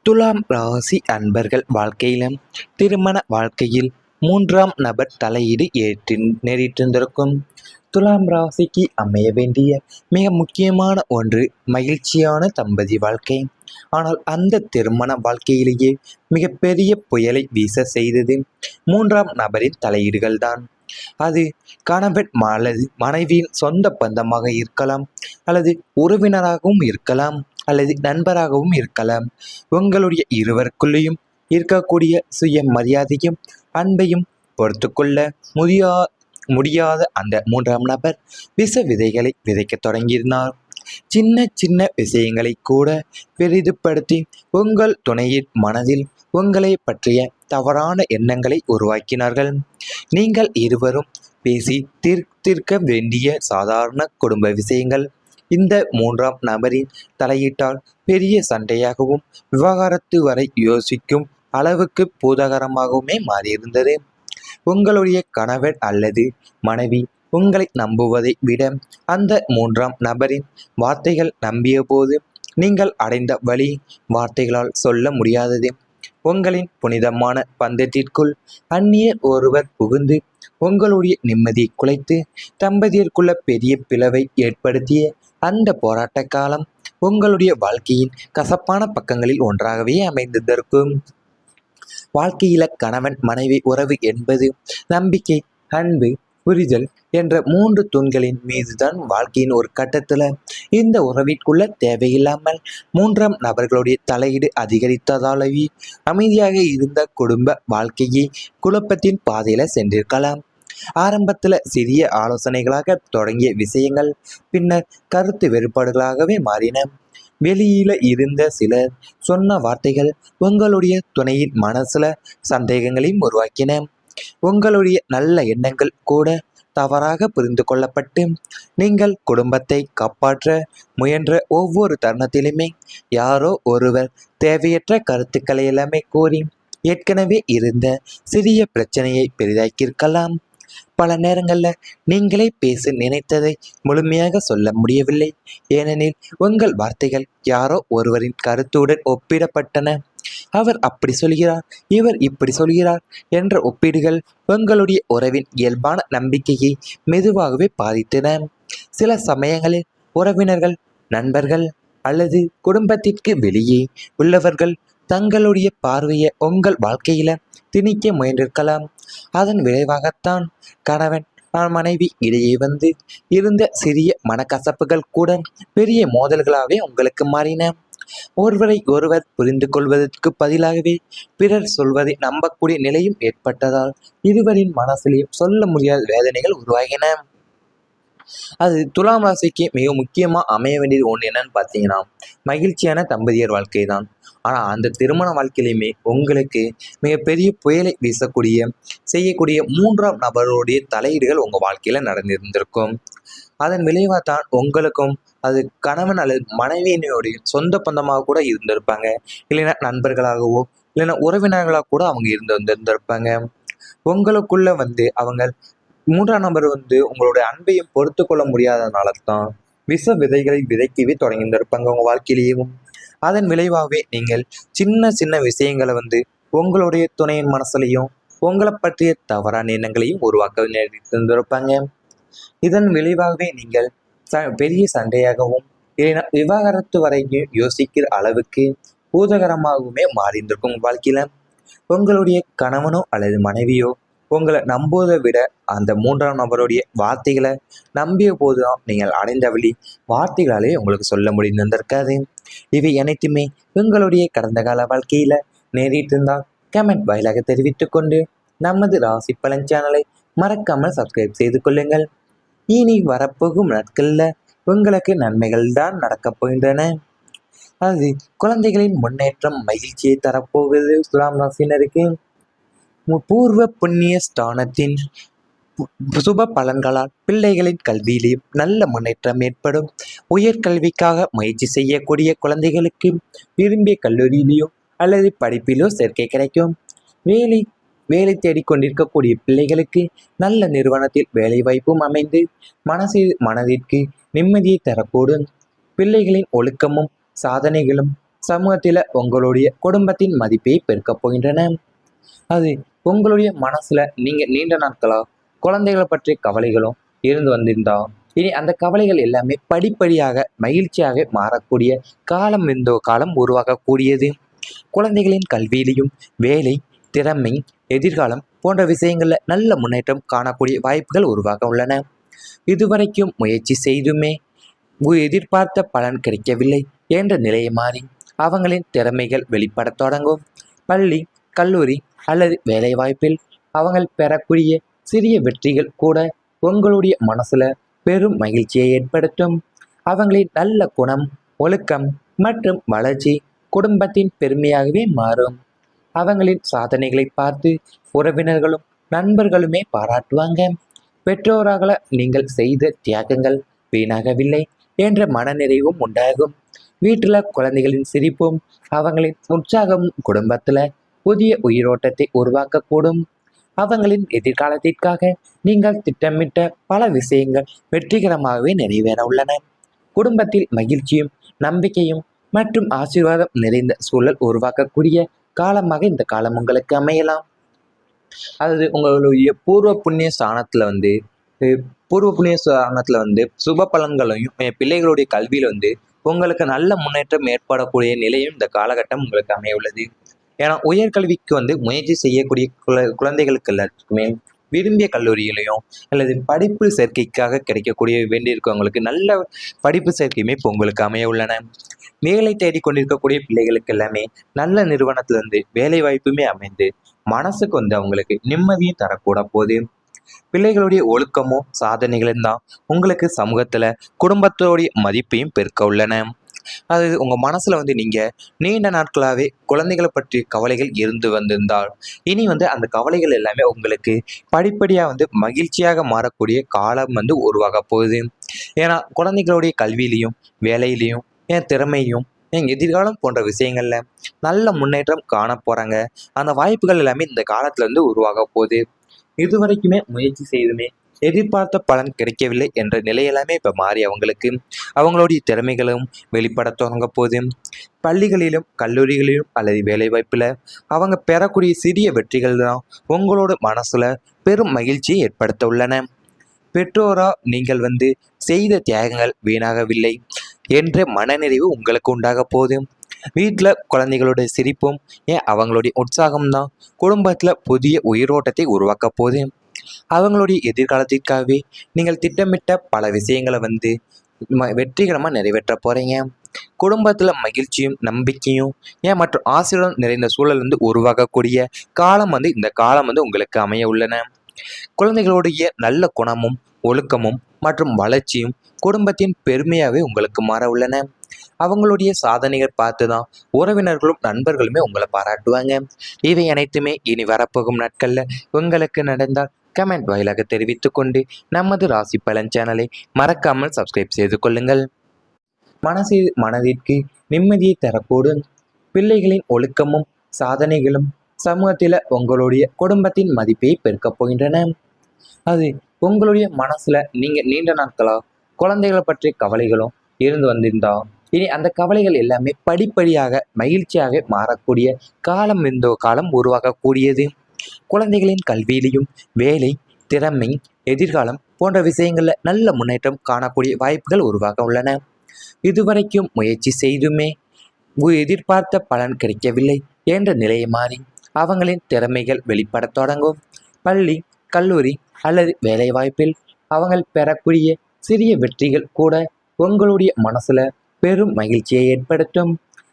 துலாம் ராசி அன்பர்கள் வாழ்க்கையிலும் திருமண வாழ்க்கையில் மூன்றாம் நபர் தலையீடு ஏற்று நேரிட்டிருந்திருக்கும். துலாம் ராசிக்கு அமைய வேண்டிய மிக முக்கியமான ஒன்று மகிழ்ச்சியான தம்பதி வாழ்க்கை. ஆனால் அந்த திருமண வாழ்க்கையிலேயே மிகப்பெரிய புயலை வீச செய்தது மூன்றாம் நபரின் தலையீடுகள்தான். அது கணவன் அல்லது மனைவியின் சொந்த பந்தமாக இருக்கலாம், அல்லது உறவினராகவும் இருக்கலாம், அல்லது நண்பராகவும் இருக்கலாம். உங்களுடைய இருவருக்குள்ளேயும் இருக்கக்கூடிய சுய மரியாதையும் அன்பையும் பொறுத்து கொள்ள முடியாத அந்த மூன்றாம் நபர் விஷ விதைகளை விதைக்கத் தொடங்கினார். சின்ன சின்ன விஷயங்களை கூட பெரிதுபடுத்தி உங்கள் துணையின் மனதில் உங்களை பற்றிய தவறான எண்ணங்களை உருவாக்கினார்கள். நீங்கள் இருவரும் பேசி தீர்க்க வேண்டிய சாதாரண குடும்ப விஷயங்கள் இந்த மூன்றாம் நபரின் தலையீட்டால் பெரிய சண்டையாகவும் விவகாரத்து வரை யோசிக்கும் அளவுக்கு பூதகரமாகவுமே மாறியிருந்தது. உங்களுடைய கணவர் அல்லது மனைவி உங்களை நம்புவதை விட அந்த மூன்றாம் நபரின் வார்த்தைகள் நம்பிய போது நீங்கள் அடைந்த வழி வார்த்தைகளால் சொல்ல முடியாதது. உங்களின் புனிதமான பந்தத்திற்குள் அந்நியர் ஒருவர் புகுந்து உங்களுடைய நிம்மதியை குலைத்து தம்பதியருக்குள்ள பெரிய பிளவை ஏற்படுத்திய அந்த போராட்ட காலம் உங்களுடைய வாழ்க்கையின் கசப்பான பக்கங்களில் ஒன்றாகவே அமைந்திருக்கும். வாழ்க்கையில கணவன் மனைவி உறவு என்பது நம்பிக்கை, அன்பு, புரிதல் என்ற 3 தூண்களின் மீதுதான். வாழ்க்கையின் ஒரு கட்டத்துல இந்த உறவிற்குள்ள தேவையில்லாமல் மூன்றாம் நபர்களுடைய தலையீடு அதிகரித்ததாலேயே அமைதியாக இருந்த குடும்ப வாழ்க்கையை குழப்பத்தின் பாதையில சென்றிருக்கலாம். ஆரம்பத்துல சிறிய ஆலோசனைகளாக தொடங்கிய விஷயங்கள் பின்னர் கருத்து வேறுபாடுகளாகவே மாறின. வெளியில இருந்த சிலர் சொன்ன வார்த்தைகள் உங்களுடைய துணையின் மனசுல சந்தேகங்களையும் உருவாக்கின. உங்களுடைய நல்ல எண்ணங்கள் கூட தவறாக புரிந்து கொள்ளப்பட்டு நீங்கள் குடும்பத்தை காப்பாற்ற முயன்ற ஒவ்வொரு தருணத்திலுமே யாரோ ஒருவர் தேவையற்ற கருத்துக்களை எல்லாமே கூறி ஏற்கனவே இருந்த சிறிய பிரச்சனையை பெரிதாக்கியிருக்கலாம். பல நேரங்களில் நீங்களே பேச நினைத்ததை முழுமையாக சொல்ல முடியவில்லை, ஏனெனில் உங்கள் வார்த்தைகள் யாரோ ஒருவரின் கருத்துடன் ஒப்பிடப்பட்டன. அவர் அப்படி சொல்கிறார், இவர் இப்படி சொல்கிறார் என்ற ஒப்பீடுகள் உங்களுடைய உறவின் இயல்பான நம்பிக்கையை மெதுவாகவே பாதித்தன. சில சமயங்களில் உறவினர்கள், நண்பர்கள் அல்லது குடும்பத்திற்கு வெளியே உள்ளவர்கள் தங்களுடைய பார்வையை உங்கள் வாழ்க்கையில திணிக்க முயன்றிருக்கலாம். அதன் விளைவாகத்தான் கணவன் மனைவி இடையே வந்து இருந்த சிறிய மனக்கசப்புகள் கூட பெரிய மோதல்களாகவே உங்களுக்கு மாறின. ஒருவரை ஒருவர் புரிந்து கொள்வதற்கு பதிலாகவே பிறர் சொல்வதை நம்பக்கூடிய நிலையும் ஏற்பட்டதால் இருவரின் மனசிலேயும் சொல்ல முடியாத வேதனைகள் உருவாகின. அது துலாம் ராசிக்கு மிக முக்கியமாக அமைய வேண்டியது ஒன்று என்னன்னு பார்த்தீங்கன்னா, மகிழ்ச்சியான தம்பதியர் வாழ்க்கை தான். ஆனால் அந்த திருமண வாழ்க்கையிலையுமே உங்களுக்கு மிகப்பெரிய புயலை செய்யக்கூடிய மூன்றாம் நபருடைய தலையீடுகள் உங்கள் வாழ்க்கையில் நடந்திருந்திருக்கும். அதன் விளைவாக தான் உங்களுக்கும் அது கணவன் அல்லது மனைவியினுடைய சொந்த பந்தமாக கூட இருந்திருப்பாங்க, இல்லைன்னா நண்பர்களாகவோ இல்லைன்னா உறவினர்களாக கூட அவங்க வந்திருந்திருப்பாங்க. உங்களுக்குள்ள அவங்க மூன்றாம் நபர் உங்களுடைய அன்பையும் பொறுத்து கொள்ள முடியாதனால தான் விஷ விதைகளை விதைக்கவே தொடங்கியிருந்திருப்பாங்க உங்கள் வாழ்க்கையிலேயும். அதன் விளைவாகவே நீங்கள் சின்ன சின்ன விஷயங்களை உங்களுடைய துணையின் மனசுலையும் உங்களை பற்றிய தவறான எண்ணங்களையும் உருவாக்க நேரிட்டிருந்திருப்பாங்க. இதன் விளைவாகவே நீங்கள் பெரிய சண்டையாகவும் இல்லைன்னா விவாகரத்து வரைக்கும் யோசிக்கிற அளவுக்கு பூதகரமாகவுமே மாறியிருந்திருக்கும் வாழ்க்கையில. உங்களுடைய கணவனோ அல்லது மனைவியோ உங்களை நம்புவதை விட அந்த மூன்றாம் நபருடைய வார்த்தைகளை நம்பிய போதுதான் நீங்கள் அடைந்த வழி வார்த்தைகளாலே உங்களுக்கு சொல்ல முடிந்திருக்காது. இவை அனைத்துமே உங்களுடைய கடந்த கால வாழ்க்கையில நேரிட்டு இருந்தால் கமெண்ட் வாயிலாக தெரிவித்துக் கொண்டு நமது ராசி பலன் சேனலை மறக்காமல் சப்ஸ்கிரைப் செய்து கொள்ளுங்கள். இனி வரப்போகும் நாட்களில் உங்களுக்கு நன்மைகள் தான் நடக்கப் போகின்றன. அது குழந்தைகளின் முன்னேற்றம் மகிழ்ச்சியை தரப்போகுது. துலாம் ராசினருக்கு பூர்வ புண்ணிய ஸ்தானத்தின் சுப பலன்களால் பிள்ளைகளின் கல்வியிலும் நல்ல முன்னேற்றம் ஏற்படும். உயர்கல்விக்காக முயற்சி செய்யக்கூடிய குழந்தைகளுக்கு விரும்பிய கல்லூரியிலேயோ அல்லது படிப்பிலோ சேர்க்கை கிடைக்கும். வேலை தேடிக்கொண்டிருக்கக்கூடிய பிள்ளைகளுக்கு நல்ல நிறுவனத்தில் வேலை வாய்ப்பும் அமைந்து மனதிற்கு நிம்மதியை தரக்கூடும். பிள்ளைகளின் ஒழுக்கமும் சாதனைகளும் சமூகத்தில் உங்களுடைய குடும்பத்தின் மதிப்பை பெருக்கப் போகின்றன. அது உங்களுடைய மனசுல நீங்க நீண்ட நாட்களா குழந்தைகளை பற்றிய கவலைகளும் இருந்து வந்திருந்தா இனி அந்த கவலைகள் எல்லாமே படிப்படியாக மகிழ்ச்சியாக மாறக்கூடிய காலம் இந்த காலம் உருவாகக்கூடியது. குழந்தைகளின் கல்வியிலையும் வேலை, திறமை, எதிர்காலம் போன்ற விஷயங்கள்ல நல்ல முன்னேற்றம் காணக்கூடிய வாய்ப்புகள் உருவாக உள்ளன. இதுவரைக்கும் முயற்சி செய்துமே எதிர்பார்த்த பலன் கிடைக்கவில்லை என்ற நிலையை மாறி அவங்களின் திறமைகள் வெளிப்படத் தொடங்கும். பள்ளி, கல்லூரி அல்லது வேலைவாய்ப்பில் அவங்கள் பெறக்கூடிய சிறிய வெற்றிகள் கூட உங்களுடைய மனசுல பெரும் மகிழ்ச்சியை ஏற்படுத்தும். அவங்களின் நல்ல குணம், ஒழுக்கம் மற்றும் வளர்ச்சி குடும்பத்தின் பெருமையாகவே மாறும். அவங்களின் சாதனைகளை பார்த்து உறவினர்களும் நண்பர்களுமே பாராட்டுவாங்க. பெற்றோராக நீங்கள் செய்த தியாகங்கள் வீணாகவில்லை என்ற மனநிறைவும் உண்டாகும். வீட்டில் குழந்தைகளின் சிரிப்பும் அவங்களின் உற்சாகமும் குடும்பத்தில் புதிய உயிரோட்டத்தை உருவாக்கக்கூடும். அவங்களின் எதிர்காலத்திற்காக நீங்கள் திட்டமிட்ட பல விஷயங்கள் வெற்றிகரமாகவே நிறைவேற உள்ளன. குடும்பத்தில் மகிழ்ச்சியும் நம்பிக்கையும் மற்றும் ஆசீர்வாதம் நிறைந்த சூழல் உருவாக்கக்கூடிய காலமாக இந்த காலம் உங்களுக்கு அமையலாம். அதாவது உங்களுடைய பூர்வ புண்ணிய ஸ்தானத்தில் சுப பலன்களையும் பிள்ளைகளுடைய கல்வியில் உங்களுக்கு நல்ல முன்னேற்றம் ஏற்படக்கூடிய நிலையும் இந்த காலகட்டம் உங்களுக்கு அமைய உள்ளது. ஏன்னா உயர்கல்விக்கு முயற்சி செய்யக்கூடிய குழந்தைகளுக்கு எல்லாத்துக்குமே விரும்பிய கல்லூரிகளையும் அல்லது படிப்பு சேர்க்கைக்காக கிடைக்கக்கூடிய வேண்டியிருக்கவங்களுக்கு நல்ல படிப்பு சேர்க்கையுமே இப்போ உங்களுக்கு அமைய உள்ளன. வேலை தேடி கொண்டிருக்கக்கூடிய பிள்ளைகளுக்கு எல்லாமே நல்ல நிறுவனத்திலிருந்து வேலை வாய்ப்புமே அமைந்து மனசுக்கு அவங்களுக்கு நிம்மதியும் தரக்கூட போகுது. பிள்ளைகளுடைய ஒழுக்கமும் சாதனைகளும் தான் உங்களுக்கு சமூகத்துல குடும்பத்தோடைய மதிப்பையும் பெருக்க உள்ளன. அது உங்க மனசுல நீங்க நீண்ட நாட்களாவே குழந்தைகளை பற்றிய கவலைகள் இருந்து வந்திருந்தால் இனி அந்த கவலைகள் எல்லாமே உங்களுக்கு படிப்படியா மகிழ்ச்சியாக மாறக்கூடிய காலம் உருவாக போகுது. ஏன்னா குழந்தைகளுடைய கல்வியிலையும் வேலையிலையும் என் திறமையும் என் எதிர்காலம் போன்ற விஷயங்கள்ல நல்ல முன்னேற்றம் காண போறாங்க. அந்த வாய்ப்புகள் எல்லாமே இந்த காலத்துல உருவாக போகுது. இதுவரைக்குமே முயற்சி செய்துமே எதிர்பார்த்த பலன் கிடைக்கவில்லை என்ற நிலையெல்லாமே இப்போ மாறி அவங்களுடைய திறமைகளும் வெளிப்பட தொடங்க போது. பள்ளிகளிலும் கல்லூரிகளிலும் அல்லது வேலைவாய்ப்பில் அவங்க பெறக்கூடிய சிறிய வெற்றிகள் தான் உங்களோட மனசுல பெரும் மகிழ்ச்சியை ஏற்படுத்த உள்ளன. பெற்றோரா நீங்கள் செய்த தியாகங்கள் வீணாகவில்லை என்ற மனநிறைவு உங்களுக்கு உண்டாக போகுது. வீட்டில் குழந்தைகளுடைய சிரிப்பும் அவங்களுடைய உற்சாகம்தான் குடும்பத்தில் புதிய உயிரோட்டத்தை உருவாக்க போகுது. அவங்களுடைய எதிர்காலத்திற்காகவே நீங்கள் திட்டமிட்ட பல விஷயங்களை வெற்றிகரமாக நிறைவேற்ற போகிறீங்க. குடும்பத்தில் மகிழ்ச்சியும் நம்பிக்கையும் மற்றும் ஆசீர்வாதம் நிறைந்த சூழல் உருவாகக்கூடிய காலம் இந்த காலம் உங்களுக்கு அமைய உள்ளன. குழந்தைகளுடைய நல்ல குணமும் ஒழுக்கமும் மற்றும் வளர்ச்சியும் குடும்பத்தின் பெருமையாகவே உங்களுக்கு மாற உள்ளன. அவங்களுடைய சாதனைகள் பார்த்து தான் உறவினர்களும் நண்பர்களுமே உங்களை பாராட்டுவாங்க. இவை அனைத்துமே இனி வரப்போகும் நாட்களில் உங்களுக்கு நடந்தால் கமெண்ட் வாயிலாக தெரிவித்துக் கொண்டு நமது ராசி பலன் சேனலை மறக்காமல் சப்ஸ்கிரைப் செய்து கொள்ளுங்கள். மனதிற்கு நிம்மதியை தரக்கூடும். பிள்ளைகளின் ஒழுக்கமும் சாதனைகளும் சமூகத்தில் உங்களுடைய குடும்பத்தின் மதிப்பை பெருக்கப் போகின்றன. அது உங்களுடைய மனசுல நீங்க நீண்ட நாட்களா குழந்தைகளை பற்றிய கவலைகளும் இருந்து வந்திருந்தா இனி அந்த கவலைகள் எல்லாமே படிப்படியாக மகிழ்ச்சியாக மாறக்கூடிய காலம் இந்த காலம் உருவாகக்கூடியது. குழந்தைகளின் கல்வியிலையும் வேலை, திறமை, எதிர்காலம் போன்ற விஷயங்கள்ல நல்ல முன்னேற்றம் காணக்கூடிய வாய்ப்புகள் உருவாக உள்ளன. இதுவரைக்கும் முயற்சி செய்துமே எதிர்பார்த்த பலன் கிடைக்கவில்லை என்ற நிலையை மாறி அவங்களின் திறமைகள் வெளிப்பட தொடங்கும். பள்ளி, கல்லூரி அல்லது வேலைவாய்ப்பில் அவங்கள் பெறக்கூடிய சிறிய வெற்றிகள் கூட உங்களுடைய மனசுல பெரும் மகிழ்ச்சியை ஏற்படுத்தும்.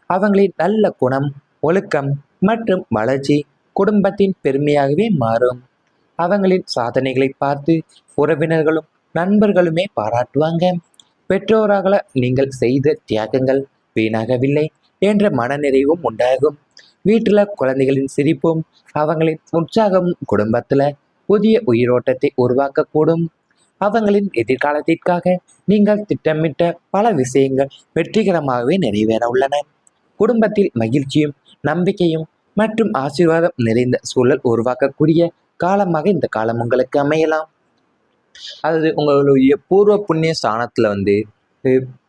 அவங்களின் நல்ல குணம், ஒழுக்கம் மற்றும் வளர்ச்சி குடும்பத்தின் பெருமையாகவே மாறும். அவங்களின் சாதனைகளை பார்த்து உறவினர்களும் நண்பர்களுமே பாராட்டுவாங்க. பெற்றோராக நீங்கள் செய்த தியாகங்கள் வீணாகவில்லை என்ற மனநிறைவும் உண்டாகும். வீட்டில் குழந்தைகளின் சிரிப்பும் அவங்களின் உற்சாகமும் குடும்பத்தில் புதிய உயிரோட்டத்தை உருவாக்கக்கூடும். அவங்களின் எதிர்காலத்திற்காக நீங்கள் திட்டமிட்ட பல விஷயங்கள் வெற்றிகரமாகவே நிறைவேற உள்ளன. குடும்பத்தில் மகிழ்ச்சியும் நம்பிக்கையும் மற்றும் ஆசீர்வாதம் நிறைந்த சூழல் உருவாக்கக்கூடிய காலமாக இந்த காலம் உங்களுக்கு அமையலாம். அதாவது உங்களுடைய பூர்வ புண்ணிய ஸ்தானத்தில்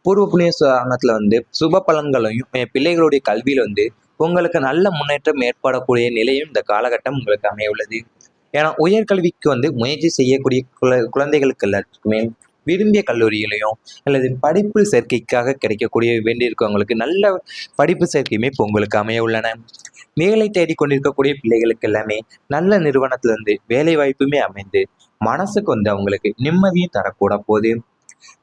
பூர்வ புண்ணிய ஸ்தானத்துல சுப பலன்களையும் பிள்ளைகளுடைய கல்வியில உங்களுக்கு நல்ல முன்னேற்றம் ஏற்படக்கூடிய நிலையும் இந்த காலகட்டம் உங்களுக்கு அமைய உள்ளது. ஏன்னா உயர்கல்விக்கு முயற்சி செய்யக்கூடிய குழந்தைகளுக்கு எல்லாத்துக்குமே விரும்பிய கல்லூரிகளையும் அல்லது படிப்பு சேர்க்கைக்காக கிடைக்கக்கூடிய வேண்டியிருக்கவங்களுக்கு நல்ல படிப்பு சேர்க்கையுமே இப்போ உங்களுக்கு அமைய உள்ளன. வேலை தேடிக் கொண்டிருக்கக்கூடிய பிள்ளைகளுக்கு எல்லாமே நல்ல நிறுவனத்துல வேலை வாய்ப்புமே அமைந்து மனசுக்கு அவங்களுக்கு நிம்மதியும் தரக்கூட போகுது.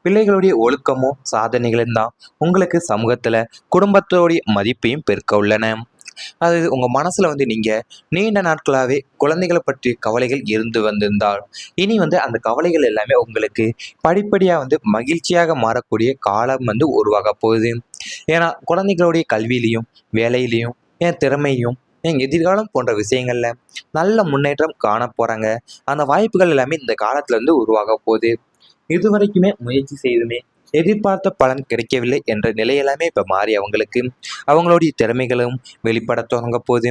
பிள்ளைகளுடைய ஒழுக்கமும் சாதனைகளும் தான் உங்களுக்கு சமூகத்துல குடும்பத்தோடைய மதிப்பையும் பெருக்க உள்ளன. அது உங்க மனசுல நீங்க நீண்ட நாட்களாவே குழந்தைகளை பற்றிய கவலைகள் இருந்து வந்திருந்தால் இனி அந்த கவலைகள் எல்லாமே உங்களுக்கு படிப்படியா மகிழ்ச்சியாக மாறக்கூடிய காலம் உருவாக போகுது. ஏன்னா குழந்தைகளுடைய கல்வியிலையும் வேலையிலையும் என் திறமையும் என் எதிர்காலம் போன்ற விஷயங்கள்ல நல்ல முன்னேற்றம் காண போறாங்க. அந்த வாய்ப்புகள் எல்லாமே இந்த காலத்துல உருவாக போகுது. இதுவரைக்குமே முயற்சி செய்துமே எதிர்பார்த்த பலன் கிடைக்கவில்லை என்ற நிலையெல்லாமே இப்போ மாறி அவங்களுக்கு அவங்களுடைய திறமைகளும் வெளிப்பட தொடங்க போது.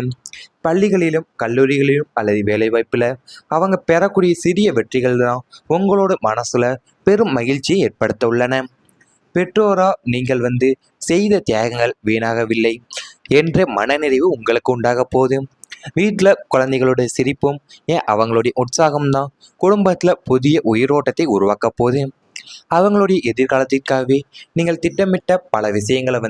பள்ளிகளிலும் கல்லூரிகளிலும் அல்லது வேலைவாய்ப்பில் அவங்க பெறக்கூடிய சிறிய வெற்றிகள் தான் உங்களோட மனசுல பெரும் மகிழ்ச்சியை ஏற்படுத்த உள்ளன. பெற்றோரா நீங்கள் செய்த தியாகங்கள் வீணாகவில்லை என்ற மனநிறைவு உங்களுக்கு உண்டாக போகுது. வீட்டில் குழந்தைகளோட சிரிப்பும் அவங்களுடைய உற்சாகம்தான் குடும்பத்தில் புதிய உயிரோட்டத்தை உருவாக்க போகுது. அவங்களுடைய எதிர்காலத்திற்காகவே நீங்கள் திட்டமிட்ட பல விஷயங்களை